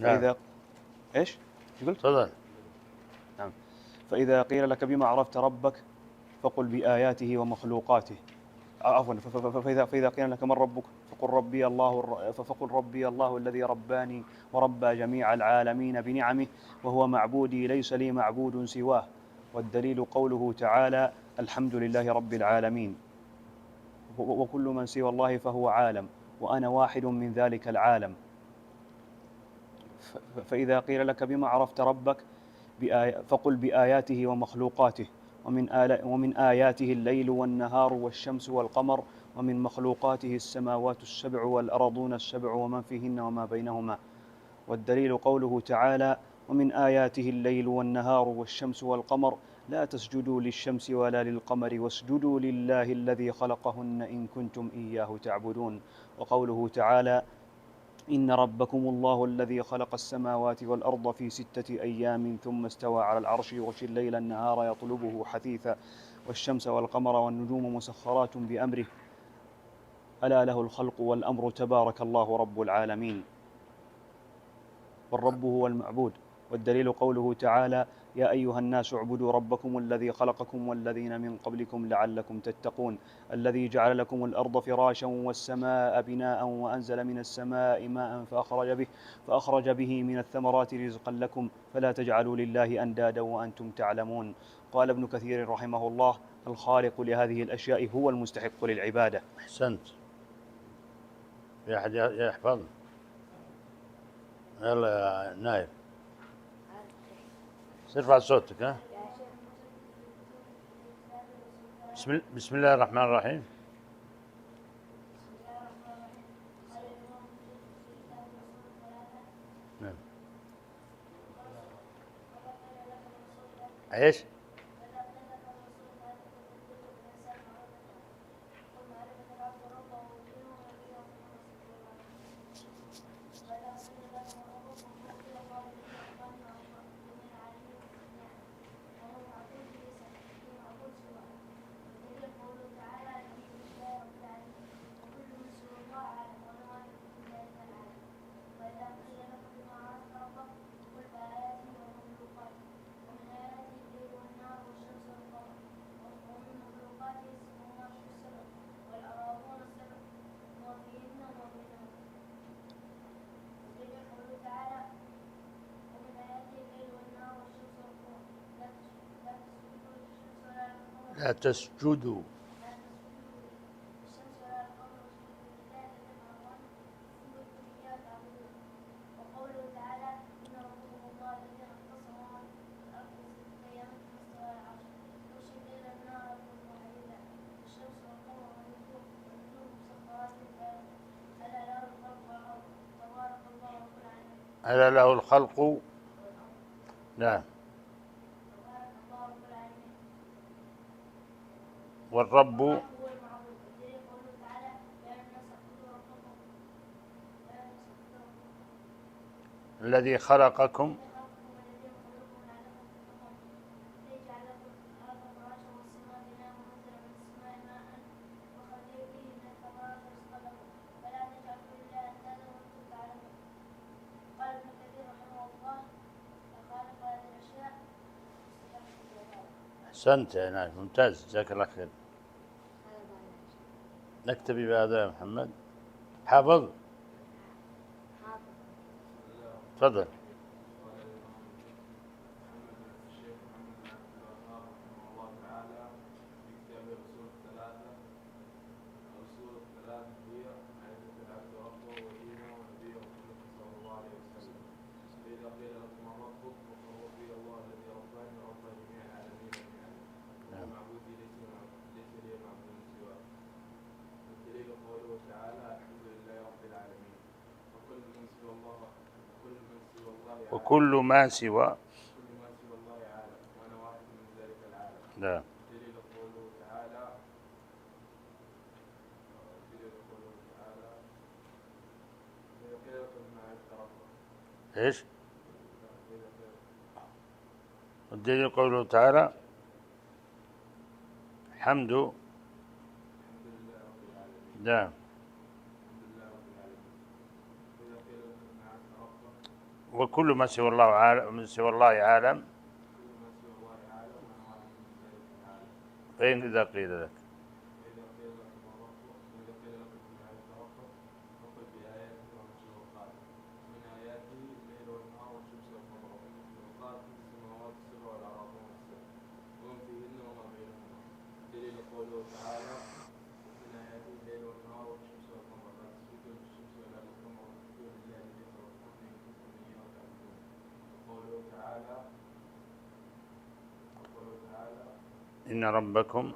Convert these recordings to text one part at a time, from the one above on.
نعم. فإذا إيش قلت؟ تفضل. نعم. فإذا قيل لك بما عرفت ربك فقل بآياته ومخلوقاته. عفوا. فإذا قيل لك من ربك فقل ربي الله الذي رباني وربى جميع العالمين بنعمه وهو معبودي ليس لي معبود سواه. والدليل قوله تعالى الحمد لله رب العالمين. وكل من سوى الله فهو عالم وأنا واحد من ذلك العالم. فإذا قيل لك بما عرفت ربك فقل بآياته ومخلوقاته. ومن آياته الليل والنهار والشمس والقمر ومن مخلوقاته السماوات السبع والأرضون السبع ومن فيهن وما بينهما. والدليل قوله تعالى ومن آياته الليل والنهار والشمس والقمر لا تسجدوا للشمس ولا للقمر واسجدوا لله الذي خلقهن إن كنتم إياه تعبدون. وقوله تعالى إن ربكم الله الذي خلق السماوات والأرض في 6 أيام ثم استوى على العرش يغشي الليل النهار يطلبه حثيثا والشمس والقمر والنجوم مسخرات بأمره ألا له الخلق والأمر تبارك الله رب العالمين. والرب هو المعبود. والدليل قوله تعالى يا أيها الناس اعبدوا ربكم الذي خلقكم والذين من قبلكم لعلكم تتقون الذي جعل لكم الأرض فراشا والسماء بناء وأنزل من السماء ماء فأخرج به من الثمرات رزقا لكم فلا تجعلوا لله أندادا وأنتم تعلمون. قال ابن كثير رحمه الله الخالق لهذه الأشياء هو المستحق للعبادة. أحسنت. في أحد يحفظ؟ يلا يا نايف، ارفع صوتك. ها. بسم الله الرحمن الرحيم. نعم. ايش؟ لا تسجدوا. ألا له الخلق. نعم. والرب الذي خلقكم. أحسنت يا نايف، ممتاز، جزاك الله خير. نكتفي بهذا يا محمد. حافظ، تفضل. وكل ما سوى. لا. ايش؟ الدليل قوله تعالى الحمد. نعم. وكل ما سوى الله عالم، من سوى الله عالم. فإن إذا قيل لك إن ربكم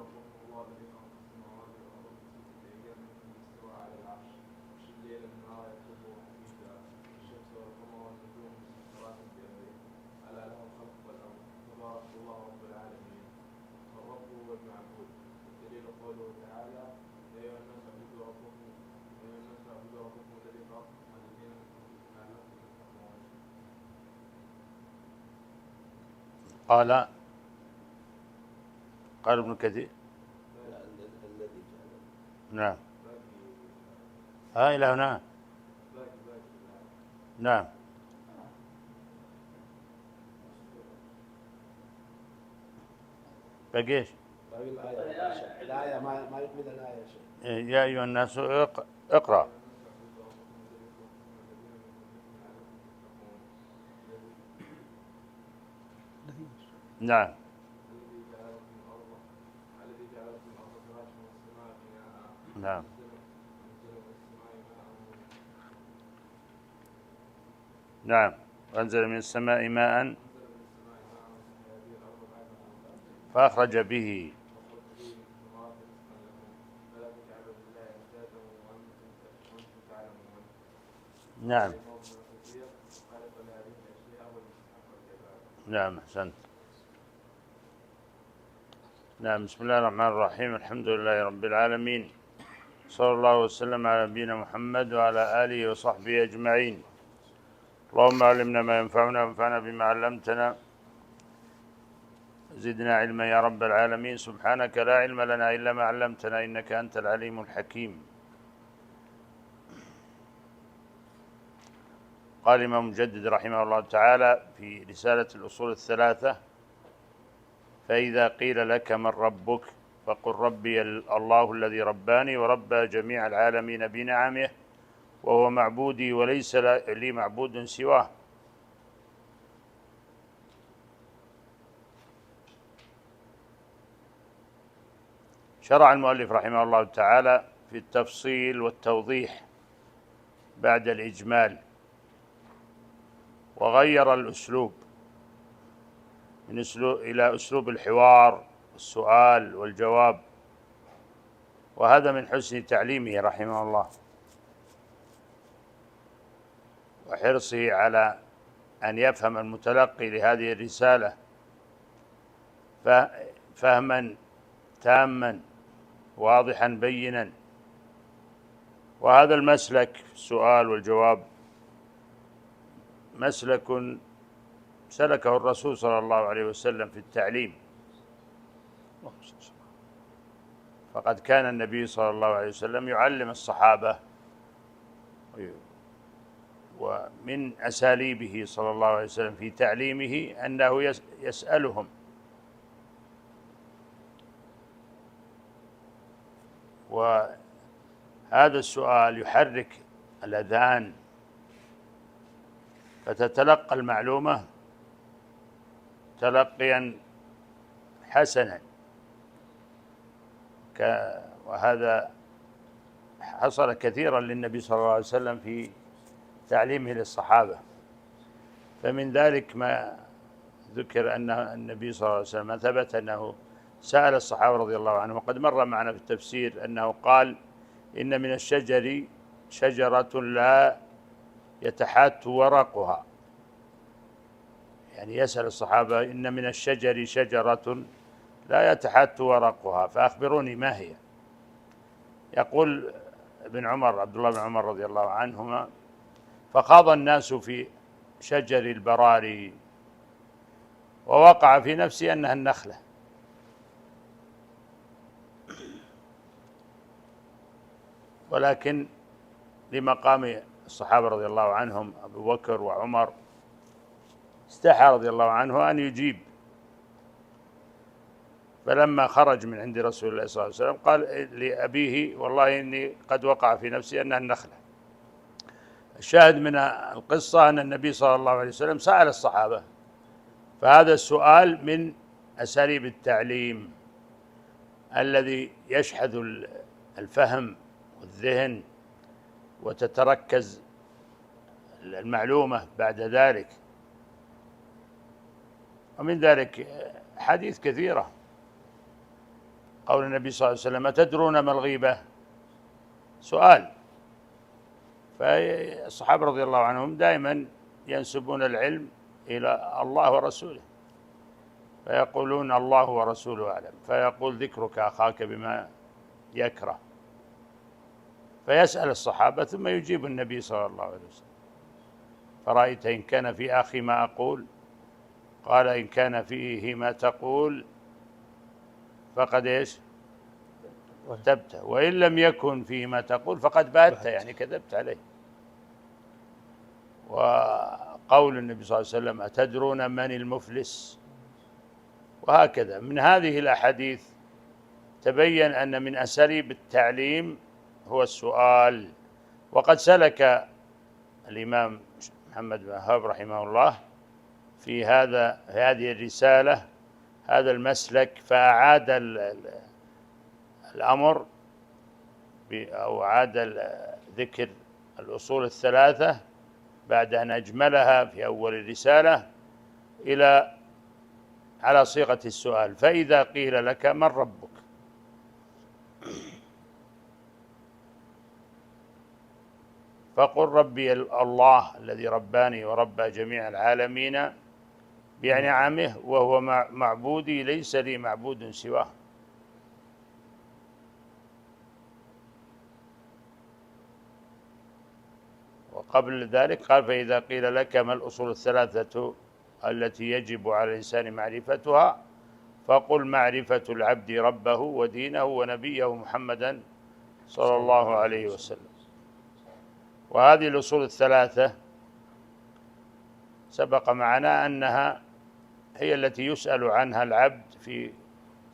قال ابن كثير نعم إلى هنا نعم بقيش الآية ما يقبل الآية شيء. يا أيها الناس اقرأ. نعم نعم نعم وأنزل من السماء ماء فأخرج به. نعم نعم أحسنت. نعم بسم الله الرحمن الرحيم. الحمد لله رب العالمين، صلى الله وسلم على نبينا محمد وعلى آله وصحبه أجمعين. اللهم علمنا ما ينفعنا وانفعنا بما علمتنا، زدنا علما يا رب العالمين. سبحانك لا علم لنا إلا ما علمتنا إنك أنت العليم الحكيم. قال الإمام المجدد رحمه الله تعالى في رسالة الأصول الثلاثة: فإذا قيل لك من ربك فقل ربي الله الذي رباني وربى جميع العالمين بنعمه وهو معبودي وليس لي معبود سواه. شرع المؤلف رحمه الله تعالى في التفصيل والتوضيح بعد الإجمال، وغير الأسلوب من إلى أسلوب الحوار والسؤال والجواب، وهذا من حسن تعليمه رحمه الله وحرصه على أن يفهم المتلقي لهذه الرسالة فهما تاما واضحا بينا. وهذا المسلك السؤال والجواب مسلك سلكه الرسول صلى الله عليه وسلم في التعليم، فقد كان النبي صلى الله عليه وسلم يعلم الصحابة، ومن أساليبه صلى الله عليه وسلم في تعليمه أنه يسألهم، وهذا السؤال يحرك الأذهان فتتلقى المعلومة تلقيا حسنا، وهذا حصل كثيرا للنبي صلى الله عليه وسلم في تعليمه للصحابة. فمن ذلك ما ذكر أن النبي صلى الله عليه وسلم ثبت أنه سأل الصحابة رضي الله عنهم، وقد مر معنا في التفسير أنه قال: إن من الشجر شجرة لا يتحات ورقها، يعني يسأل الصحابة: إن من الشجر شجرة لا يتحات ورقها فأخبروني ما هي. يقول ابن عمر عبد الله بن عمر رضي الله عنهما: فخاض الناس في شجر البراري ووقع في نفسي أنها النخلة. ولكن لمقام الصحابة رضي الله عنهم أبو بكر وعمر استحى رضي الله عنه أن يجيب، فلما خرج من عند رسول الله صلى الله عليه وسلم قال لأبيه: والله إني قد وقع في نفسي أنها النخلة. الشاهد من القصة أن النبي صلى الله عليه وسلم سأل الصحابة، فهذا السؤال من أساليب التعليم الذي يشحذ الفهم والذهن وتتركز المعلومة بعد ذلك. ومن ذلك حديث كثيرة، قول النبي صلى الله عليه وسلم: أتدرون ما الغيبة؟ سؤال. فالصحابة رضي الله عنهم دائما ينسبون العلم إلى الله ورسوله، فيقولون: الله ورسوله أعلم. فيقول: ذكرك أخاك بما يكره. فيسأل الصحابة ثم يجيب النبي صلى الله عليه وسلم: فرأيت إن كان في أخي ما أقول؟ قال: إن كان فيه ما تقول فقد إيش؟ كذبت، وإن لم يكن فيه ما تقول فقد بهت، يعني كذبت عليه. وقول النبي صلى الله عليه وسلم: أتدرون من المفلس؟ وهكذا. من هذه الأحاديث تبين أن من أساليب التعليم هو السؤال. وقد سلك الإمام محمد بن وهاب رحمه الله في هذه الرسالة هذا المسلك، فأعاد الأمر أو أعاد ذكر الأصول الثلاثة بعد أن أجملها في أول الرسالة على صيغة السؤال: فإذا قيل لك من ربك؟ فقل: ربي الله الذي رباني وربى جميع العالمين بنعمه، وهو معبودي ليس لي معبود سواه. وقبل ذلك قال: فإذا قيل لك ما الأصول الثلاثة التي يجب على الإنسان معرفتها؟ فقل: معرفة العبد ربه ودينه ونبيه محمدا صلى الله عليه وسلم. وهذه الأصول الثلاثة سبق معنا أنها هي التي يسأل عنها العبد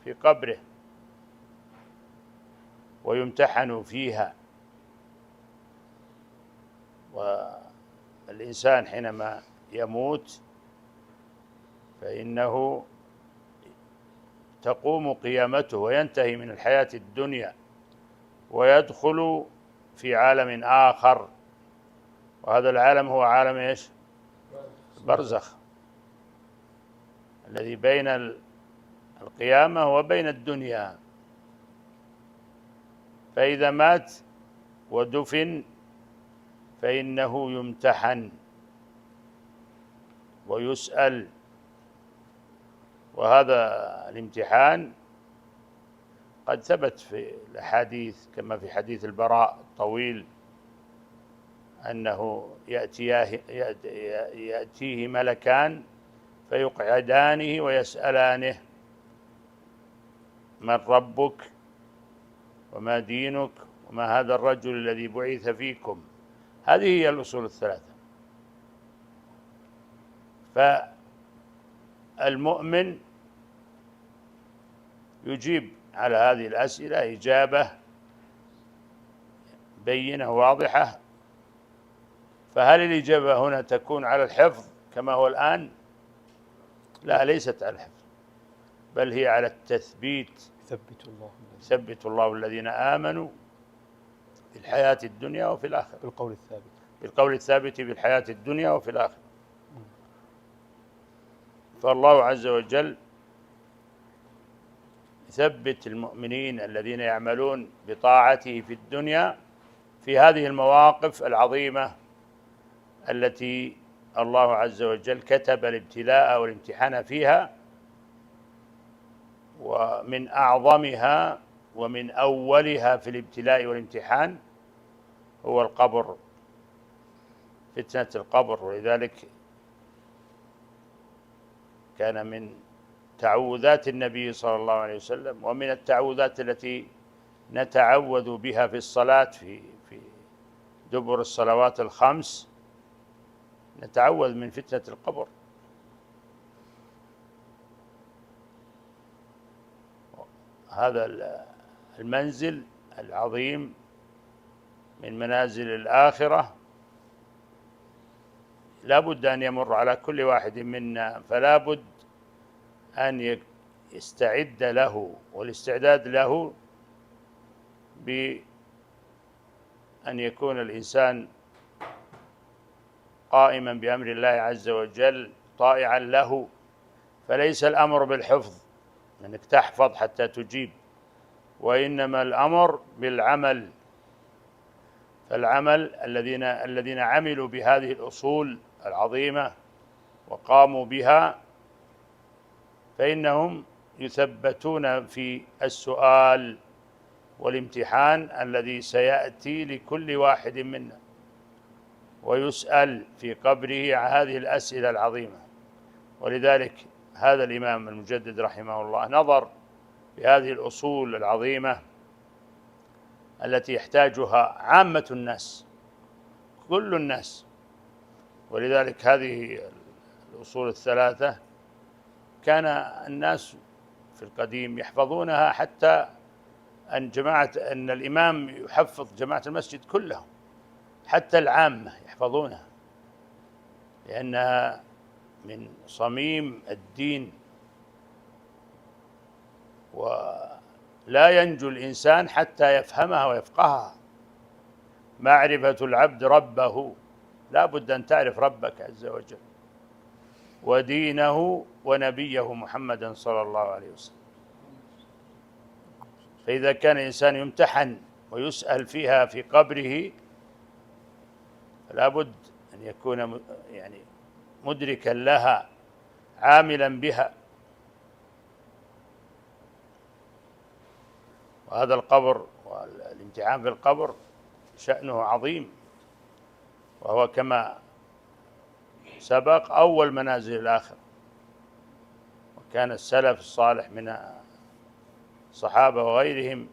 في قبره ويمتحن فيها. والإنسان حينما يموت فإنه تقوم قيامته وينتهي من الحياة الدنيا ويدخل في عالم آخر، وهذا العالم هو عالم إيش؟ برزخ، الذي بين القيامة وبين الدنيا. فإذا مات ودفن فإنه يمتحن ويسأل. وهذا الامتحان قد ثبت في الأحاديث كما في حديث البراء الطويل أنه يأتيه ملكان فيقعدانه ويسألانه: من ربك وما دينك وما هذا الرجل الذي بعث فيكم. هذه هي الأصول الثلاثة. فالمؤمن يجيب على هذه الأسئلة إجابة بينة واضحة. فهل الإجابة هنا تكون على الحفظ كما هو الآن؟ لا، ليست على الحفظ، بل هي على التثبيت. يثبت الله الذين آمنوا في الحياة الدنيا وفي الآخرة بالقول الثابت في الحياة الدنيا وفي الآخرة. فالله عز وجل يثبت المؤمنين الذين يعملون بطاعته في الدنيا في هذه المواقف العظيمة التي الله عز وجل كتب الابتلاء والامتحان فيها. ومن أعظمها ومن أولها في الابتلاء والامتحان هو القبر، فتنة القبر. ولذلك كان من تعوذات النبي صلى الله عليه وسلم ومن التعوذات التي نتعوذ بها في الصلاة في دبر الصلوات الخمس، نتعوذ من فتنة القبر. هذا المنزل العظيم من منازل الآخرة لا بد أن يمر على كل واحد منا، فلا بد أن يستعد له، والاستعداد له بأن يكون الإنسان قائما بأمر الله عز وجل طائعا له. فليس الأمر بالحفظ أنك تحفظ حتى تجيب، وإنما الأمر بالعمل. فالعمل الذين عملوا بهذه الأصول العظيمة وقاموا بها فإنهم يثبتون في السؤال والامتحان الذي سيأتي لكل واحد منا، ويسأل في قبره عن هذه الأسئلة العظيمة. ولذلك هذا الإمام المجدد رحمه الله نظر بهذه الأصول العظيمة التي يحتاجها عامة الناس، كل الناس. ولذلك هذه الأصول الثلاثة كان الناس في القديم يحفظونها، حتى أن الإمام يحفظ جماعة المسجد كلهم، حتى العامة يحفظونها، لأنها من صميم الدين. ولا ينجو الإنسان حتى يفهمها ويفقهها. معرفة العبد ربه، لا بد أن تعرف ربك عز وجل ودينه ونبيه محمدا صلى الله عليه وسلم. فإذا كان الإنسان يمتحن ويسأل فيها في قبره فلا بد أن يكون يعني مدركا لها عاملا بها. وهذا القبر والامتحان في القبر شأنه عظيم، وهو كما سبق أول منازل الآخرة. وكان السلف الصالح من الصحابة وغيرهم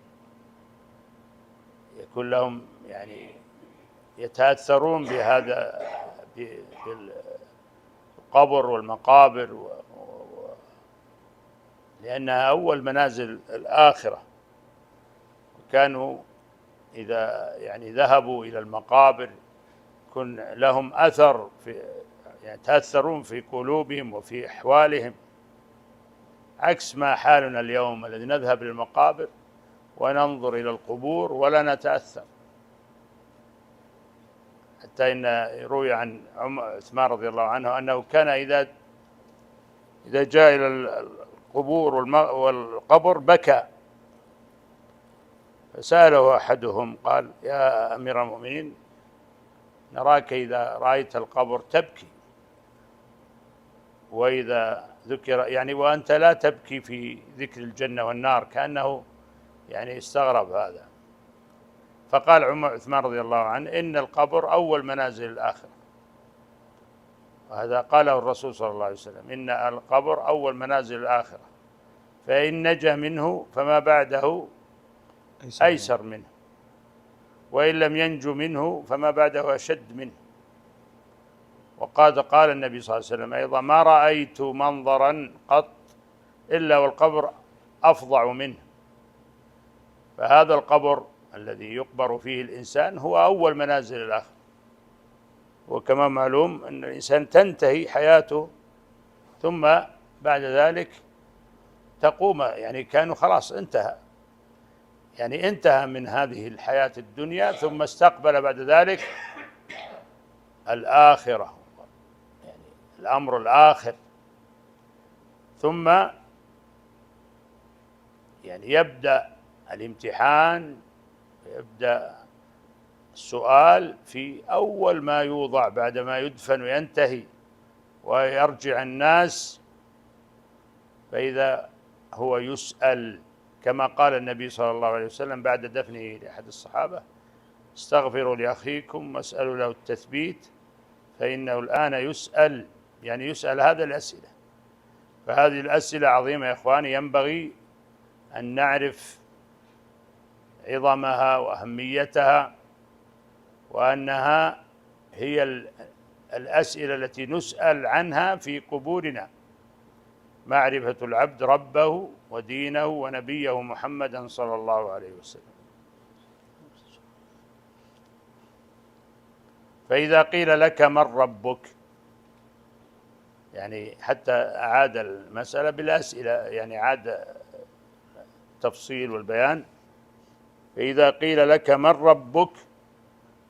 يكون لهم يعني يتأثرون بهذا بالقبر والمقابر لأنها أول منازل الآخرة. وكانوا إذا يعني ذهبوا إلى المقابر يكون لهم أثر يعني تأثرون في قلوبهم وفي أحوالهم، عكس ما حالنا اليوم الذي نذهب للمقابر وننظر إلى القبور ولا نتأثر. حتى إن روي عن عثمان رضي الله عنه أنه كان إذا جاء إلى القبور والقبر بكى، فسأله أحدهم قال: يا أمير المؤمنين، نراك إذا رأيت القبر تبكي، وإذا ذكر يعني وأنت لا تبكي في ذكر الجنة والنار، كأنه يعني استغرب هذا. فقال عثمان رضي الله عنه: إن القبر أول منازل الآخرة. وهذا قاله الرسول صلى الله عليه وسلم: إن القبر أول منازل الآخرة، فإن نجا منه فما بعده أيسر منه، وإن لم ينجو منه فما بعده أشد منه. قال النبي صلى الله عليه وسلم أيضا: ما رأيت منظرا قط إلا والقبر أفظع منه. فهذا القبر الذي يقبر فيه الإنسان هو أول منازل الآخرة. وكما معلوم أن الإنسان تنتهي حياته، ثم بعد ذلك تقوم، يعني كانوا خلاص انتهى من هذه الحياة الدنيا، ثم استقبل بعد ذلك الآخرة، يعني الأمر الآخر. ثم يعني يبدأ الامتحان، يبدأ السؤال في أول ما يوضع بعد ما يدفن وينتهي ويرجع الناس، فإذا هو يسأل كما قال النبي صلى الله عليه وسلم بعد دفنه لأحد الصحابة: استغفروا لأخيكم واسألوا له التثبيت فإنه الآن يسأل، يعني يسأل هذه الأسئلة. فهذه الأسئلة عظيمة يا إخواني، ينبغي أن نعرف عظمها وأهميتها، وأنها هي الأسئلة التي نسأل عنها في قبورنا. معرفة العبد ربه ودينه ونبيه محمدا صلى الله عليه وسلم. فإذا قيل لك من ربك، يعني حتى أعاد المسألة بالأسئلة، يعني عاد التفصيل والبيان. فإذا قيل لك من ربك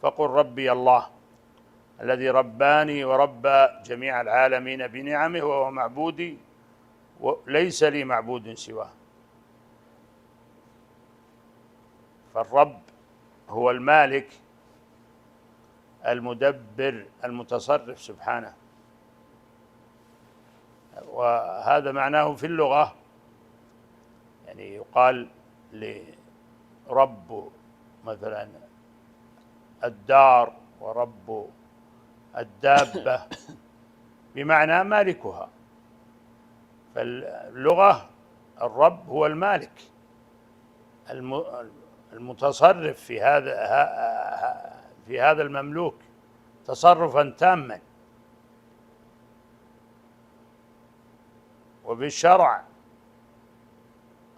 فقل ربي الله الذي رباني وربى جميع العالمين بنعمه، وهو معبودي وليس لي معبود سواه. فالرب هو المالك المدبر المتصرف سبحانه، وهذا معناه في اللغة. يعني يقال لرب مثلا الدار ورب الدابة بمعنى مالكها. فاللغة الرب هو المالك المتصرف في هذا المملوك تصرفا تاما. وبالشرع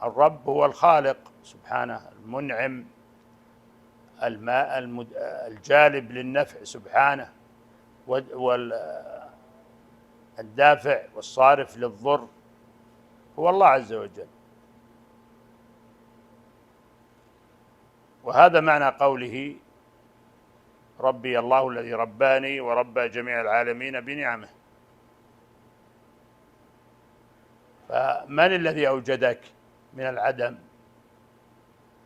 الرب هو الخالق سبحانه، المنعم الجالب للنفع سبحانه، والدافع والصارف للضر هو الله عز وجل. وهذا معنى قوله ربي الله الذي رباني وربى جميع العالمين بنعمه. فمن الذي أوجدك من العدم؟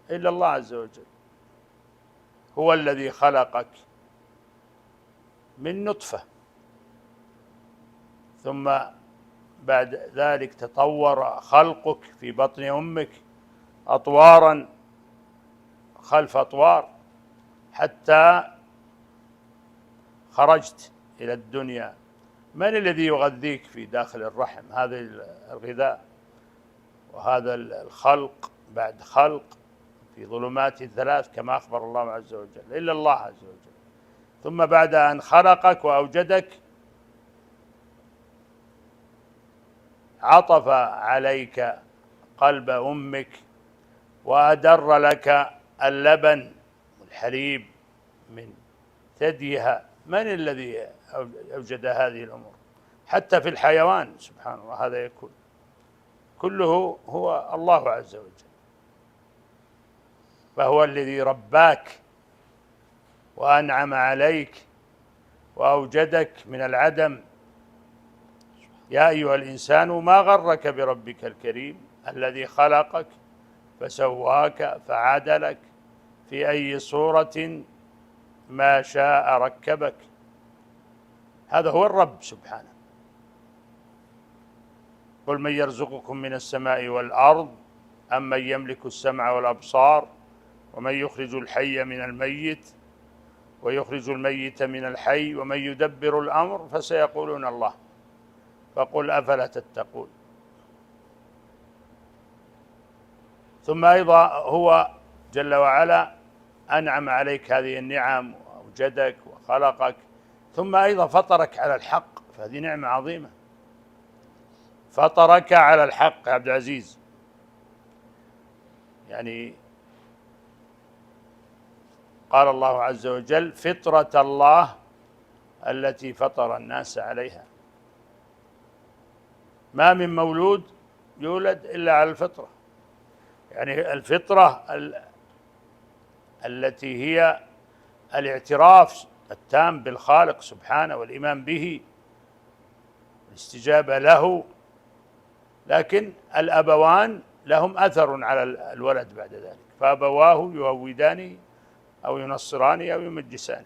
إلا الله عز وجل. هو الذي خلقك من نطفة، ثم بعد ذلك تطور خلقك في بطن أمك أطوارا خلف أطوار حتى خرجت إلى الدنيا. من الذي يغذيك في داخل الرحم؟ هذا الغذاء وهذا الخلق بعد خلق في ظلمات ثلاث كما أخبر الله عز وجل، إلا الله عز وجل. ثم بعد أن خلقك وأوجدك عطف عليك قلب أمك وأدر لك اللبن والحليب من ثديها. من الذي أوجد هذه الأمور؟ حتى في الحيوان سبحان الله هذا يكون، كله هو الله عز وجل. فهو الذي رباك وأنعم عليك وأوجدك من العدم. يا أيها الإنسان ما غرك بربك الكريم الذي خلقك فسواك فعدلك في أي صورة ما شاء ركبك. هذا هو الرب سبحانه. قل من يرزقكم من السماء والأرض أم من يملك السمع والأبصار ومن يخرج الحي من الميت ويخرج الميت من الحي ومن يدبر الأمر فسيقولون الله فقل أفلا تتقون. ثم أيضا هو جل وعلا أنعم عليك هذه النعم وأوجدك وخلقك، ثم أيضا فطرك على الحق، فهذه نعمة عظيمة. فطرك على الحق يا عبد العزيز، يعني قال الله عز وجل فطرة الله التي فطر الناس عليها. ما من مولود يولد إلا على الفطرة، يعني الفطرة التي هي الاعتراف التام بالخالق سبحانه والإيمان به والاستجابة له. لكن الأبوان لهم أثر على الولد بعد ذلك، فأبواه يهودانه أو ينصرانه أو يمجسانه.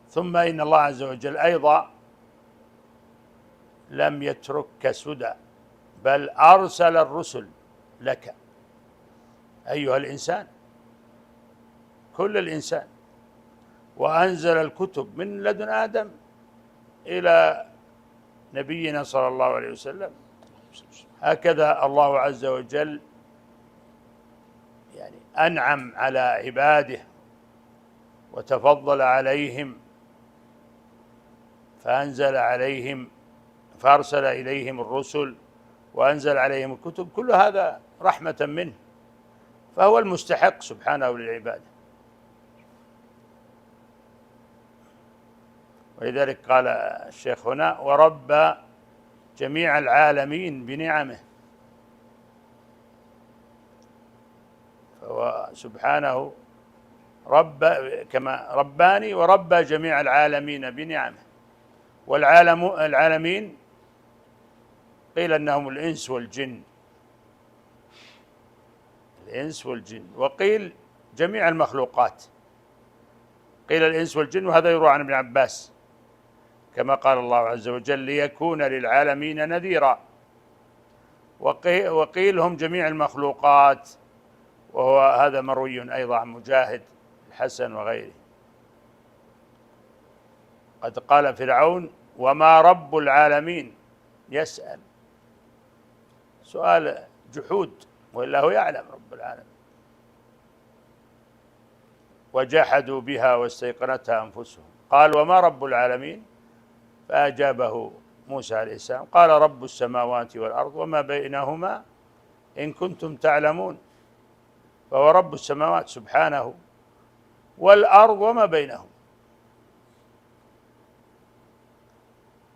ثم إن الله عز وجل أيضا لم يتركك سدى، بل أرسل الرسل لك أيها الإنسان، كل الإنسان، وأنزل الكتب من لدن آدم إلى نبينا صلى الله عليه وسلم. هكذا الله عز وجل يعني أنعم على عباده وتفضل عليهم فأرسل إليهم الرسل وأنزل عليهم الكتب، كل هذا رحمة منه، فهو المستحق سبحانه للعبادة. ولذلك قال الشيخ هنا: ورب جميع العالمين بنعمه، فهو سبحانه رب كما رباني وربى جميع العالمين بنعمه. العالمين قيل أنهم الإنس والجن، وقيل جميع المخلوقات، قيل الإنس والجن، وهذا يروى عن ابن عباس كما قال الله عز وجل: ليكون للعالمين نذيرا. وقيل هم جميع المخلوقات، وهو هذا مروي أيضا عن مجاهد الحسن وغيره. قد قال فرعون: وما رب العالمين؟ يسأل سؤال جحود، وإلا هو يعلم رب العالمين. وجحدوا بها واستيقنتها أنفسهم، قال: وما رب العالمين؟ فأجابه موسى عليه السلام قال: رب السماوات والأرض وما بينهما إن كنتم تعلمون. فهو رب السماوات سبحانه، والأرض وما بينهم.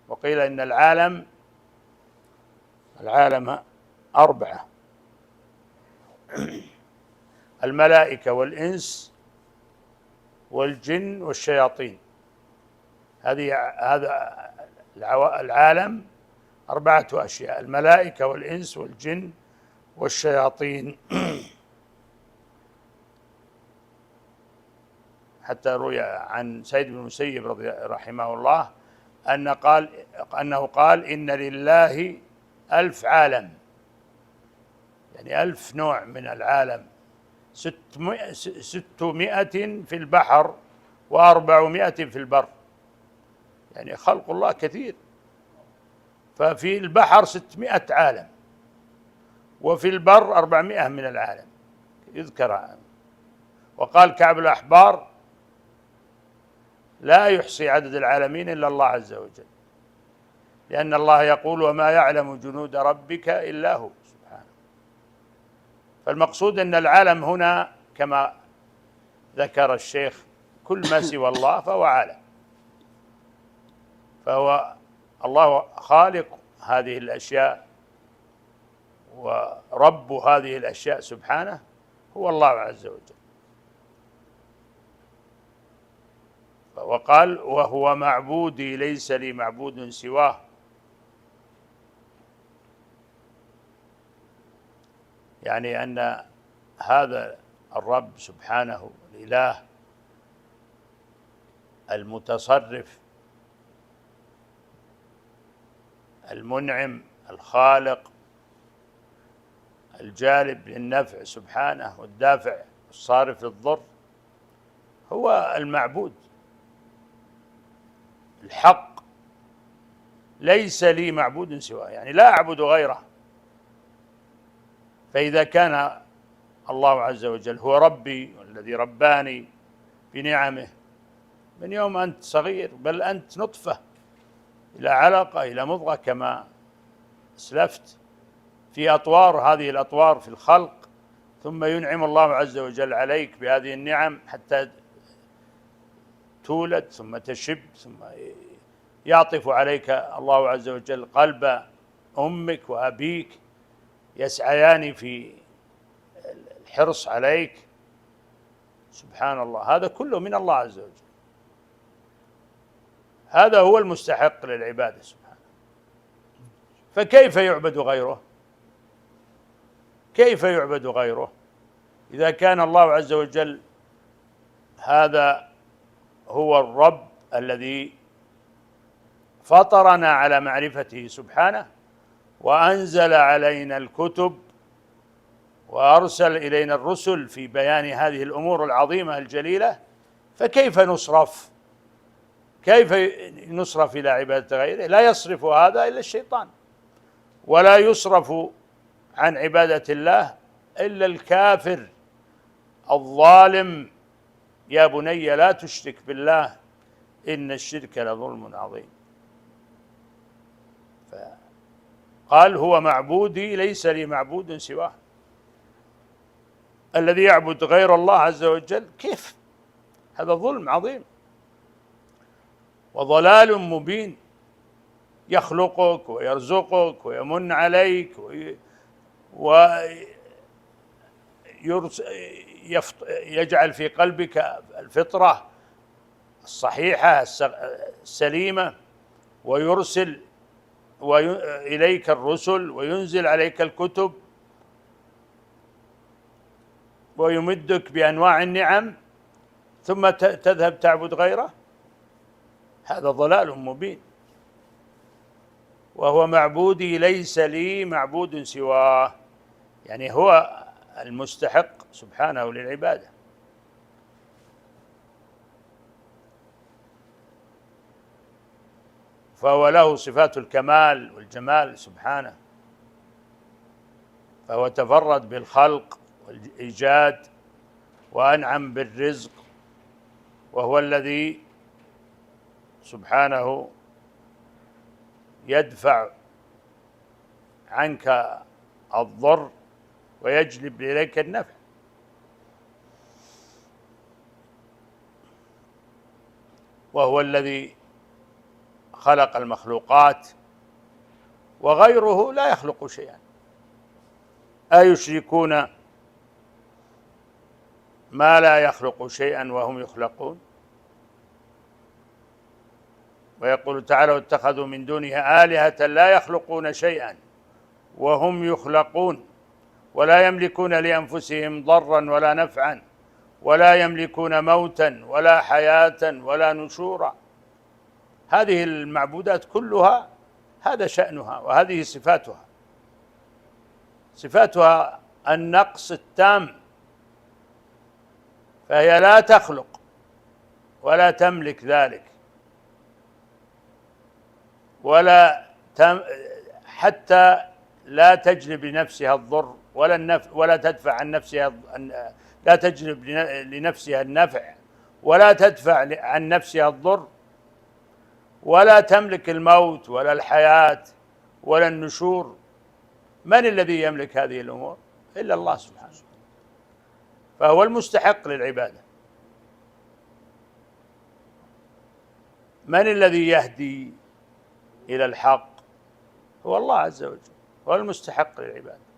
وقيل إن العالم 4: الملائكة والإنس والجن والشياطين. هذا العالم 4 أشياء: الملائكة والإنس والجن والشياطين. حتى روي عن سيد بن المسيب رحمه الله أنه قال: إن لله 1000 عالم، يعني 1000 نوع من العالم، 600 في البحر و400 في البر، يعني خلق الله كثير. ففي البحر 600 عالم، وفي البر 400 من العالم يذكر. وقال كعب الأحبار: لا يحصي عدد العالمين إلا الله عز وجل، لأن الله يقول: وما يعلم جنود ربك إلا هو سبحانه. فالمقصود أن العالم هنا كما ذكر الشيخ كل ما سوى الله فهو عالم، فهو الله خالق هذه الأشياء ورب هذه الأشياء سبحانه هو الله عز وجل. وقال: وهو معبودي ليس لي معبود سواه. يعني أن هذا الرب سبحانه الإله المتصرف المنعم الخالق الجالب للنفع سبحانه والدافع الصارف للضر هو المعبود الحق، ليس لي معبود سواه، يعني لا أعبد غيره. فإذا كان الله عز وجل هو ربي والذي رباني بنعمه من يوم أنت صغير، بل أنت نطفة إلى علقة إلى مضغة كما أسلفت في أطوار، هذه الأطوار في الخلق، ثم ينعم الله عز وجل عليك بهذه النعم حتى تولد ثم تشب، ثم يعطف عليك الله عز وجل قلب أمك وأبيك يسعيان في الحرص عليك. سبحان الله، هذا كله من الله عز وجل، هذا هو المستحق للعبادة سبحانه. فكيف يعبد غيره؟ كيف يعبد غيره إذا كان الله عز وجل هذا هو الرب الذي فطرنا على معرفته سبحانه، وأنزل علينا الكتب وأرسل إلينا الرسل في بيان هذه الأمور العظيمة الجليلة؟ فكيف نصرف؟ كيف نصرف إلى عبادة غيره؟ لا يصرف هذا إلا الشيطان، ولا يصرف عن عبادة الله إلا الكافر الظالم: يا بني لا تشرك بالله إن الشرك لظلم عظيم. فقال: هو معبودي ليس لي معبود سواه. الذي يعبد غير الله عز وجل كيف؟ هذا ظلم عظيم وضلال مبين. يخلقك ويرزقك ويمن عليك ويجعل في قلبك الفطرة الصحيحة السليمة، ويرسل إليك الرسل، وينزل عليك الكتب، ويمدك بأنواع النعم، ثم تذهب تعبد غيره. هذا ضلال مبين. وهو معبودي ليس لي معبود سواه، يعني هو المستحق سبحانه للعبادة. فهو له صفات الكمال والجمال سبحانه، فهو تفرد بالخلق والإيجاد وأنعم بالرزق، وهو الذي سبحانه يدفع عنك الضر ويجلب إليك النفع. وهو الذي خلق المخلوقات، وغيره لا يخلق شيئا. أيشركون ما لا يخلق شيئا وهم يخلقون؟ ويقول تعالى: واتخذوا من دونه آلهة لا يخلقون شيئا وهم يخلقون ولا يملكون لأنفسهم ضرا ولا نفعا ولا يملكون موتا ولا حياة ولا نشورا. هذه المعبودات كلها هذا شأنها، وهذه صفاتها النقص التام. فهي لا تخلق ولا تملك ذلك، حتى لا تجلب لنفسها الضر ولا النفع، ولا تدفع عن نفسها، لا تجلب لنفسها النفع ولا تدفع عن نفسها الضر، ولا تملك الموت ولا الحياة ولا النشور. من الذي يملك هذه الأمور؟ إلا الله سبحانه. فهو المستحق للعبادة. من الذي يهدي إلى الحق؟ هو الله عز وجل، هو المستحق للعبادة.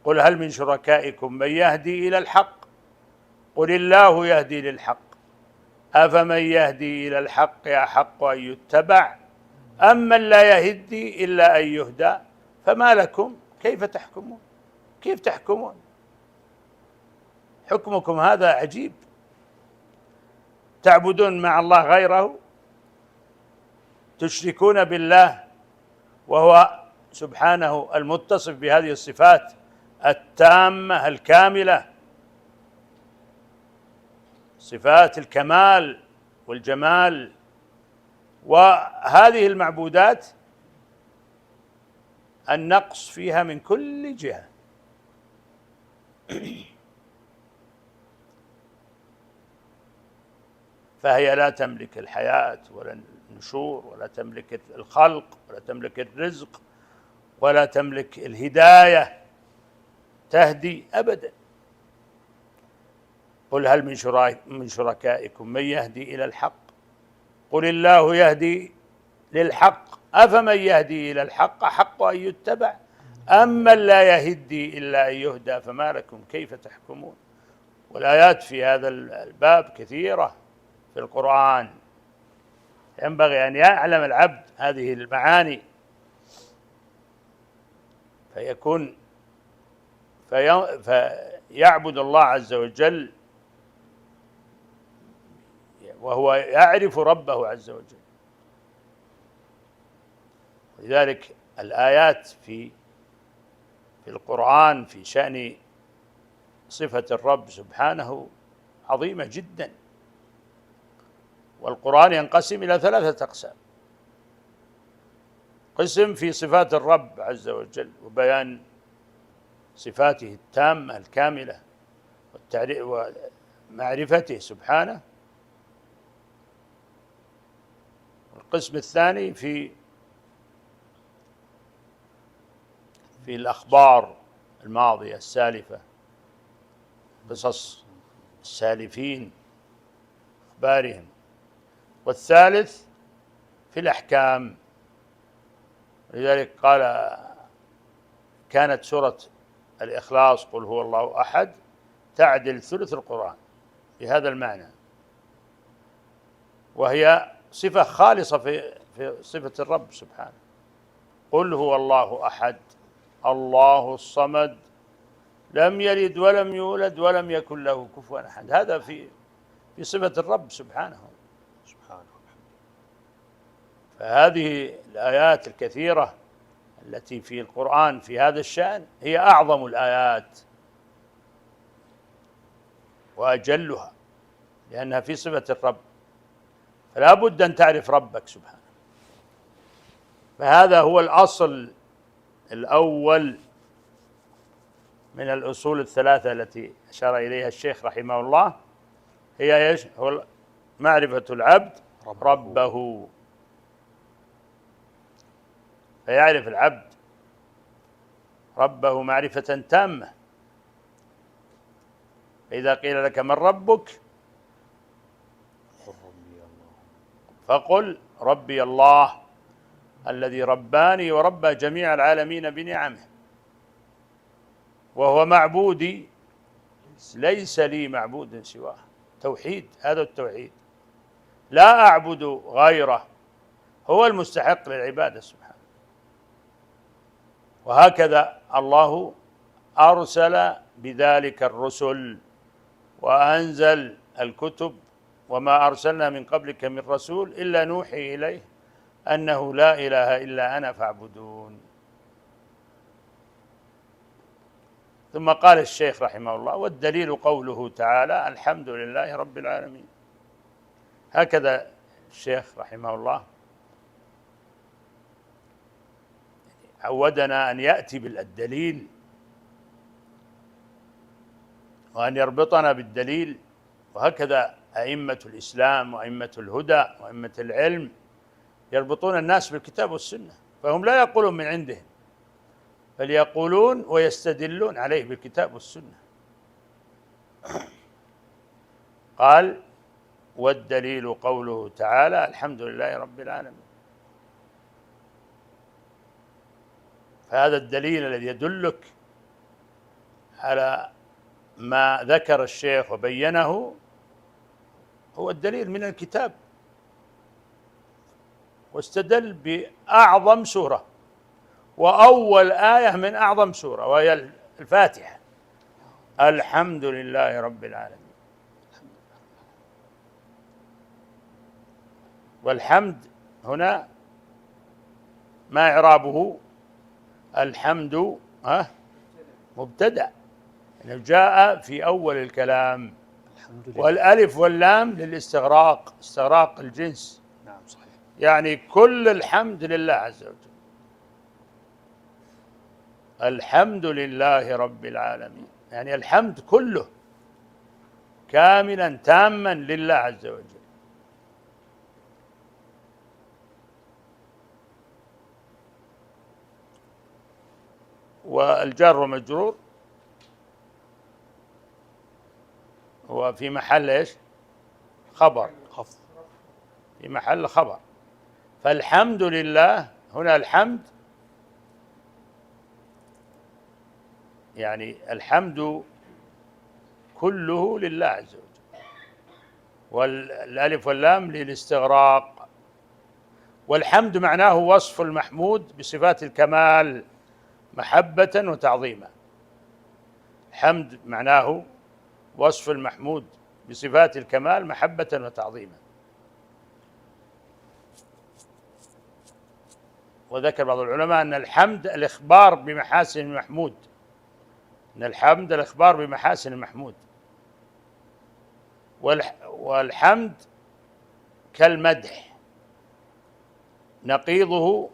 قل هل من شركائكم من يهدي إلى الحق؟ قل الله يهدي للحق، أفمن يهدي إلى الحق أحق أن يتبع أم من لا يهدي إلا أن يهدى؟ فما لكم كيف تحكمون؟ كيف تحكمون؟ حكمكم هذا عجيب. تعبدون مع الله غيره، تشركون بالله وهو سبحانه المتصف بهذه الصفات التامة الكاملة، صفات الكمال والجمال. وهذه المعبودات النقص فيها من كل جهة. فهي لا تملك الحياة ولا النشور ولا تملك الخلق ولا تملك الرزق ولا تملك الهداية، تهدي أبدا. قل هل من شركائكم من يهدي إلى الحق؟ قل الله يهدي للحق، أفمن يهدي إلى الحق أحق أن يتبع أم من لا يهدي إلا أن يهدى؟ فما لكم كيف تحكمون. والآيات في هذا الباب كثيرة في القرآن، ينبغي أن يعلم العبد هذه المعاني فيعبد الله عز وجل وهو يعرف ربه عز وجل. لذلك الآيات في القرآن في شأن صفة الرب سبحانه عظيمة جدا. والقرآن ينقسم إلى 3 أقسام: قسم في صفات الرب عز وجل وبيان صفاته التامة الكاملة، ومعرفته سبحانه. القسم الثاني في الأخبار الماضية السالفة، قصص السالفين أخبارهم. والثالث في الأحكام. لذلك قال كانت سورة الإخلاص قل هو الله أحد تعدل ثلث القرآن بهذا المعنى، وهي صفة خالصة في صفة الرب سبحانه. قل هو الله أحد الله الصمد لم يلد ولم يولد ولم يكن له كفوا أحد. هذا في صفة الرب سبحانه. فهذه الآيات الكثيرة التي في القرآن في هذا الشأن هي أعظم الآيات وأجلها، لأنها في صفة الرب، فلا بد أن تعرف ربك سبحانه. فهذا هو الأصل الأول من الأصول الثلاثة التي أشار إليها الشيخ رحمه الله. هي إيش؟ هو معرفة العبد ربه. فيعرف العبد ربه معرفة تامة. فإذا قيل لك من ربك فقل ربي الله الذي رباني وربى جميع العالمين بنعمه، وهو معبودي ليس لي معبود سواه. توحيد، هذا التوحيد، لا أعبد غيره، هو المستحق للعبادة سبحانه. وهكذا الله أرسل بذلك الرسل وأنزل الكتب، وما أرسلنا من قبلك من رسول إلا نوحي إليه أنه لا إله إلا أنا فاعبدون. ثم قال الشيخ رحمه الله والدليل قوله تعالى الحمد لله رب العالمين. هكذا الشيخ رحمه الله عودنا أن يأتي بالدليل وأن يربطنا بالدليل. وهكذا أئمة الإسلام وأئمة الهدى وأئمة العلم يربطون الناس بالكتاب والسنة، فهم لا يقولون من عندهم، بل يقولون ويستدلون عليه بالكتاب والسنة. قال والدليل قوله تعالى الحمد لله رب العالمين. فهذا الدليل الذي يدلك على ما ذكر الشيخ وبينه هو الدليل من الكتاب، واستدل بأعظم سورة وأول آية من أعظم سورة وهي الفاتحة، الحمد لله رب العالمين. والحمد هنا ما إعرابه؟ الحمد مبتدأ، يعني جاء في أول الكلام، والألف واللام للاستغراق، استغراق الجنس. نعم صحيح. يعني كل الحمد لله عز وجل. الحمد لله رب العالمين، يعني الحمد كله كاملا تاما لله عز وجل. والجار ومجرور هو في محل ايش؟ خبر، في محل خبر. فالحمد لله هنا الحمد يعني الحمد كله لله عز وجل، والالف واللام للاستغراق. والحمد معناه وصف المحمود بصفات الكمال محبة وتعظيما. الحمد معناه وصف المحمود بصفات الكمال محبة وتعظيما. وذكر بعض العلماء أن الحمد الإخبار بمحاسن المحمود، أن الحمد الإخبار بمحاسن المحمود. والحمد كالمدح، نقيضه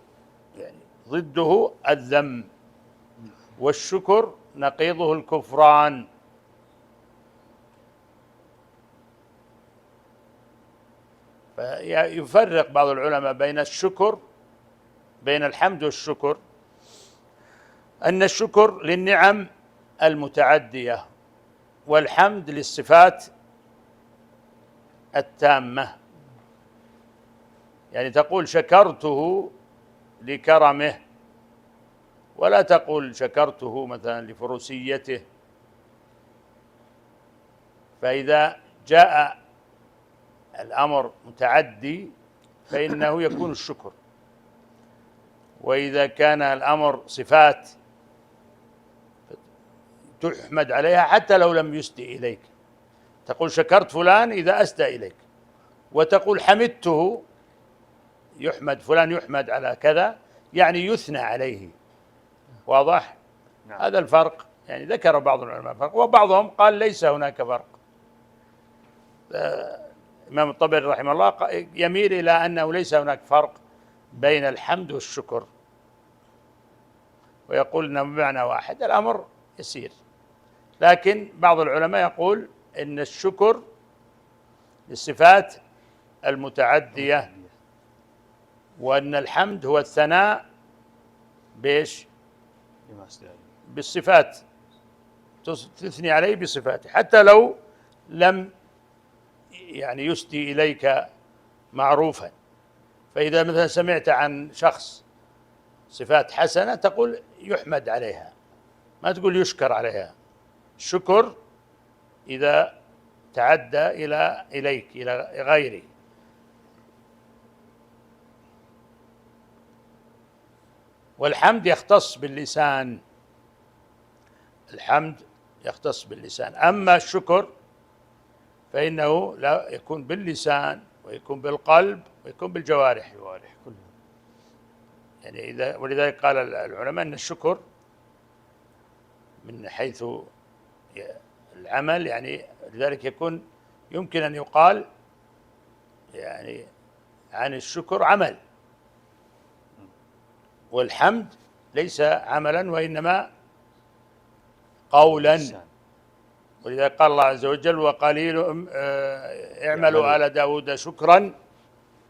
يعني ضده الذم، والشكر نقيضه الكفران. فيفرق بعض العلماء بين الشكر، بين الحمد والشكر، أن الشكر للنعم المتعدية والحمد للصفات التامة. يعني تقول شكرته لكرمه، ولا تقول شكرته مثلا لفروسيته. فإذا جاء الأمر متعدي فإنه يكون الشكر، وإذا كان الأمر صفات تحمد عليها حتى لو لم يسدي إليك. تقول شكرت فلان إذا أسدى إليك، وتقول حمدته، يحمد فلان، يحمد على كذا، يعني يثنى عليه. واضح؟ نعم. هذا الفرق. يعني ذكر بعض العلماء فرق، وبعضهم قال ليس هناك فرق. الإمام الطبري رحمه الله يميل إلى أنه ليس هناك فرق بين الحمد والشكر، ويقول أنه بمعنى واحد، الأمر يسير. لكن بعض العلماء يقول إن الشكر للصفات المتعدية، وأن الحمد هو الثناء بإيش؟ بالصفات، تثني عليه بصفاته حتى لو لم يعني يسدي إليك معروفا. فإذا مثلا سمعت عن شخص صفات حسنة تقول يحمد عليها، ما تقول يشكر عليها. الشكر إذا تعدى إليك إلى غيري. والحمد يختص باللسان، الحمد يختص باللسان. أما الشكر فإنه لا يكون باللسان، ويكون بالقلب، ويكون بالجوارح كلها. يعني ولذلك قال العلماء أن الشكر من حيث العمل، يعني لذلك يمكن أن يقال يعني عن الشكر عمل، والحمد ليس عملا وإنما قولا. ولذلك قال الله عز وجل وقليل اعملوا آل داود شكرا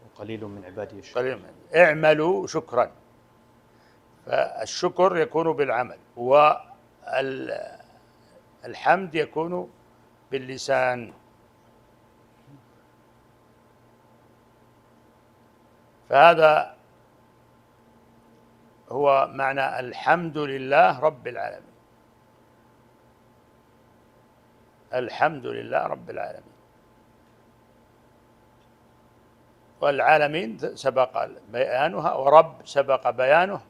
وقليل من عبادي الشكور. اعملوا شكرا. فالشكر يكون بالعمل، والحمد يكون باللسان. فهذا هو معنى الحمد لله رب العالمين. الحمد لله رب العالمين. والعالمين سبق بيانها، ورب سبق بيانه،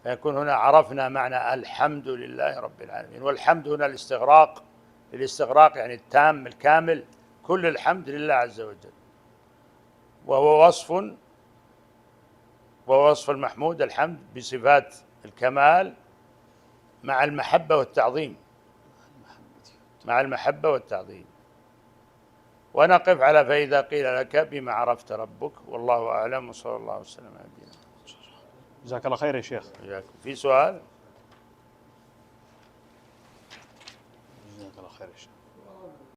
فيكون هنا عرفنا معنى الحمد لله رب العالمين. والحمد هنا الاستغراق يعني التام الكامل، كل الحمد لله عز وجل. وهو وصف المحمود الحمد بصفات الكمال مع المحبة والتعظيم، مع المحبة والتعظيم. ونقف على فإذا قيل لك بما عرفت ربك، والله أعلم، وصلى الله وسلم على نبينا. جزاك الله خير يا شيخ. في سؤال؟